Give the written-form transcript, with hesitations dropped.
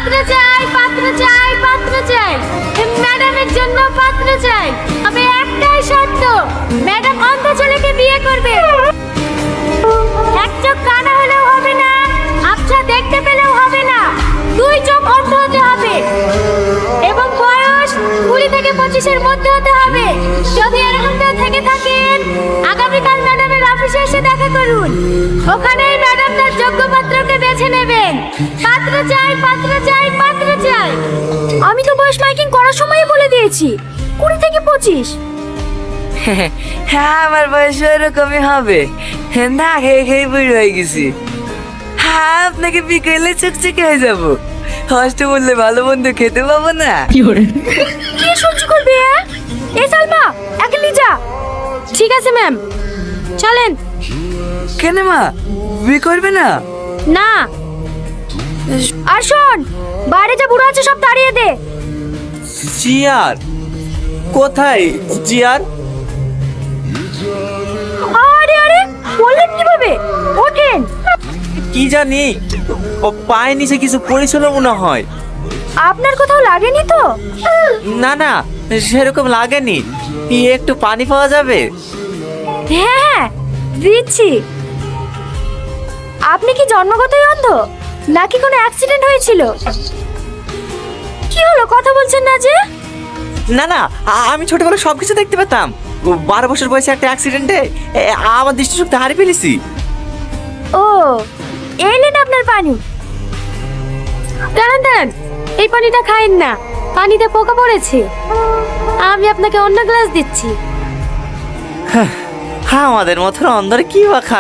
পাত্র চাই, পাত্র চাই, পাত্র চাই। ম্যাডামের জন্য পাত্র চাই। তবে একটাই শর্ত, ম্যাডাম অন্ধ ছেলেকে বিয়ে করবে। এক চোখ কানা হলেও হবে না, আবছা দেখতে পেলেও হবে না, দুই চোখ অন্ধ হতে হবে এবং বয়স 20 থেকে 25-এর মধ্যে হতে হবে। যদি এরকম কেউ থেকে থাকেন, আগামীকাল ম্যাডামের অফিসে এসে দেখা করুন। ওখানেই ম্যাডাম তার যোগ্য পাত্রকে বেছে নেবেন। পাত্র চাই, পাত্র চাই, পাত্র চাই। আমি তো বয়স মাইকিং করার সময়ই বলে দিয়েছি, 20 থেকে 25। হ্যাঁ, আমার বয়স এরকমই হবে। না খেয়ে খেয়ে বুড়ি হয়ে গেছি। হ্যাঁ, আপনাকে বিকেলে চকচকে হয়ে যাবো। হস্ত বললে ভালো মন্দ খেতে পাবো না। কি সহ্য করবে? এই সালমা, একে নিয়ে যা। ঠিক আছে ম্যাম, চলেন। কেন মা, বিয়ে করবে না? না। আর শোন, বাইরে যা বুড়ো আছে সব তাড়িয়ে দে। চেয়ার কোথায়? চেয়ার আরে আরে, বললেন কিভাবে? ওঠেন। কি জানি, ও পায়ের নিচে কিছু পড়েছিল মনে হয়। আপনার কোথাও লাগেনি তো? না না, সেরকম লাগেনি। একটু পানি পাওয়া যাবে? হ্যাঁ হ্যাঁ, দিচ্ছি। আপনি কি জন্মগতই অন্ধ নাকি কোনো অ্যাক্সিডেন্ট হয়েছিল? কি হলো, কথা বলছেন না যে? না না, আমি ছোটবেলা সবকিছু দেখতে পেতাম। 12 বছর বয়সে একটা অ্যাক্সিডেন্টে আমার দৃষ্টিশক্তি হারিয়ে ফেলেছি। ও, এলেন আপনার পানি। দাঁড়ান দাঁড়ান, এই পানিটা খাইন না, পানিতে পোকা পড়েছে। আমি আপনাকে অন্য গ্লাস দিচ্ছি। হ্যাঁ, আমাদের মতো অন্ধর কি বা